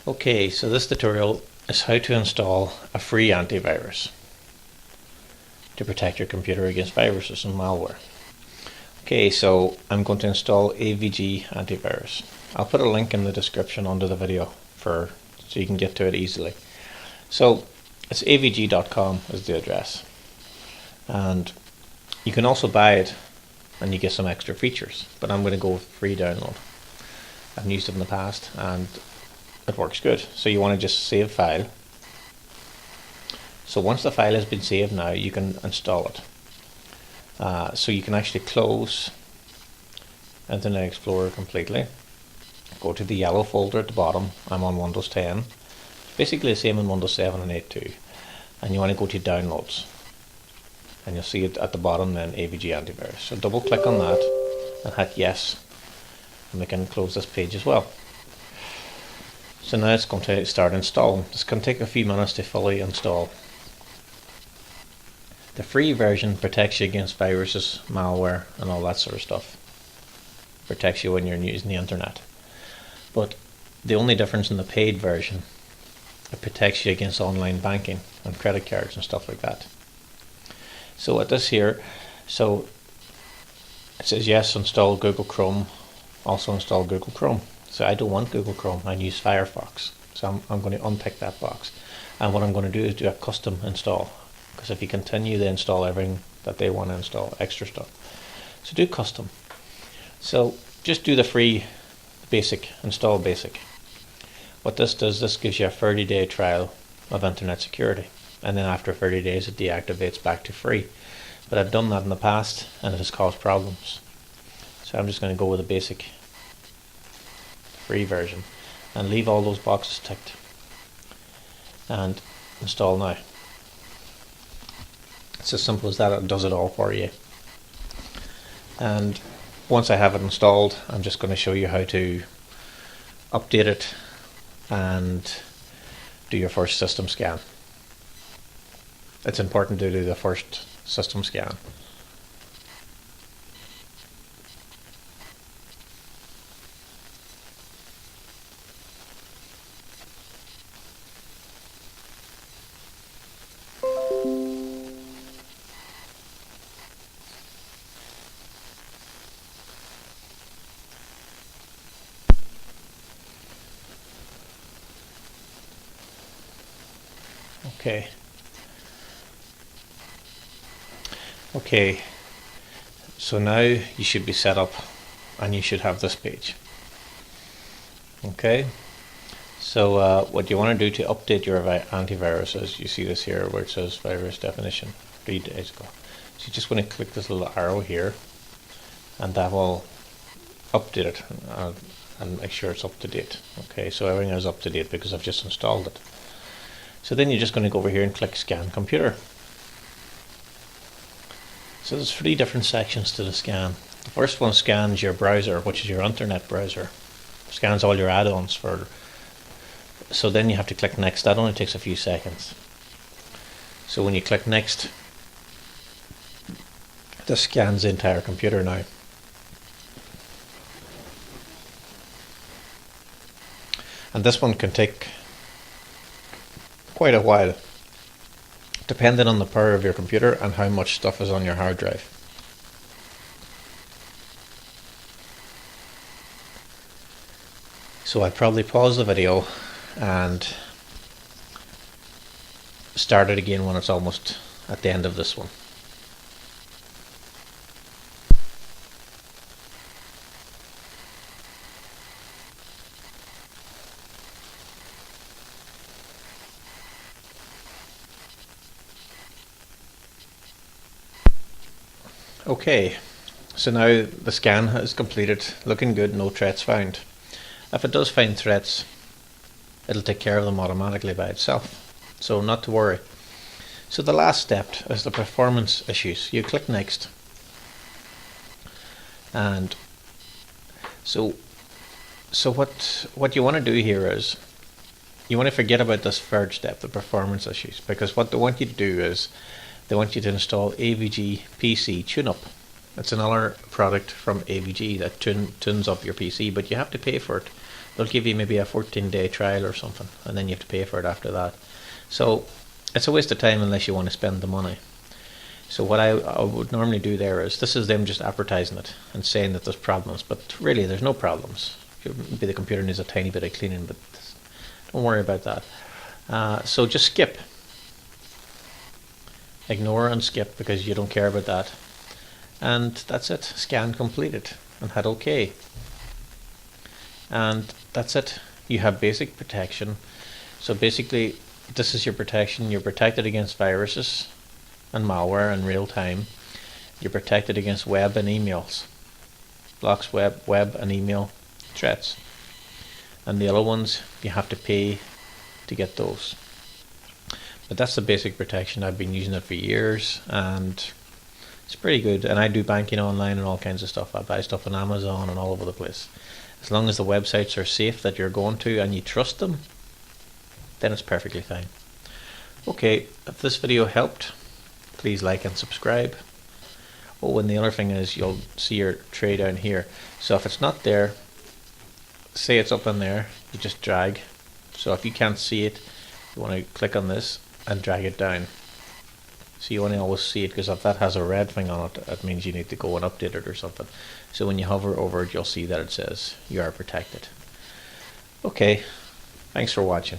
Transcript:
Okay, so this tutorial is how to install a free antivirus to protect your computer against viruses and malware. Okay, so I'm going to install AVG Antivirus. I'll put a link in the description under the video so you can get to it easily. So it's avg.com is the address, and you can also buy it and you get some extra features, but I'm going to go with free download. I've used it in the past and it works good. So you want to just save file. So once the file has been saved, now you can install it. So you can actually close Internet Explorer completely. Go to the yellow folder at the bottom. I'm on Windows 10. Basically the same in Windows 7 and 8 too. And you want to go to Downloads. And you'll see it at the bottom then, AVG Antivirus. So double click on that and hit yes. And we can close this page as well. So now it's going to start installing. This can take a few minutes to fully install. The free version protects you against viruses, malware and all that sort of stuff. Protects you when you're using the internet. But the only difference in the paid version, it protects you against online banking and credit cards and stuff like that. So at this here, so it says yes, install Google Chrome, also install Google Chrome. So I don't want Google Chrome, I use Firefox. So I'm going to untick that box. And what I'm going to do is do a custom install. Because if you continue, they install everything that they want to install, extra stuff. So do custom. So just do the free basic, install basic. What this does, this gives you a 30-day trial of internet security. And then after 30 days it deactivates back to free. But I've done that in the past and it has caused problems. So I'm just going to go with the basic free version and leave all those boxes ticked and install now. It's as simple as that. It does it all for you. And once I have it installed, I'm just going to show you how to update it and do your first system scan. It's important to do the first system scan. Okay, so now you should be set up and you should have this page. Okay, so what you want to do to update your antivirus is, you see this here where it says virus definition 3 days ago. So you just want to click this little arrow here and that will update it and make sure it's up to date. Okay, so everything is up to date because I've just installed it. So then you're just going to go over here and click scan computer. So there's 3 different sections to the scan. The first one scans your browser, which is your internet browser. Scans all your add-ons for. So then you have to click next. That only takes a few seconds. So when you click next, this scans the entire computer now. And this one can take quite a while, depending on the power of your computer and how much stuff is on your hard drive. So I'd probably pause the video and start it again when it's almost at the end of this one. Okay, so now the scan is completed, looking good, no threats found. If it does find threats, it'll take care of them automatically by itself, so not to worry. So the last step is the performance issues. You click next, and so what you want to do here is you want to forget about this third step, the performance issues, because what they want you to do is they want you to install AVG PC TuneUp. It's another product from AVG that tunes up your PC, but you have to pay for it. they'll give you maybe a 14-day trial or something, and then you have to pay for it after that. So it's a waste of time unless you want to spend the money. So what I would normally do there is, this is them just advertising it and saying that there's problems, but really there's no problems. Maybe the computer needs a tiny bit of cleaning, but don't worry about that. So just skip. Ignore and skip because you don't care about that. And that's it. Scan completed and hit OK. And that's it. You have basic protection. So basically, this is your protection. You're protected against viruses and malware in real time. You're protected against web and emails. Blocks web and email threats. And the other ones, you have to pay to get those. But that's the basic protection. I've been using it for years and it's pretty good. And I do banking online and all kinds of stuff. I buy stuff on Amazon and all over the place. As long as the websites are safe that you're going to and you trust them, then it's perfectly fine. Okay, if this video helped, please like and subscribe. Oh, and the other thing is, you'll see your tray down here. So if it's not there, say it's up in there, you just drag. So if you can't see it, you want to click on this and drag it down. So you want to always see it, because if that has a red thing on it, that means you need to go and update it or something. So when you hover over it, you'll see that it says you are protected. Okay, thanks for watching.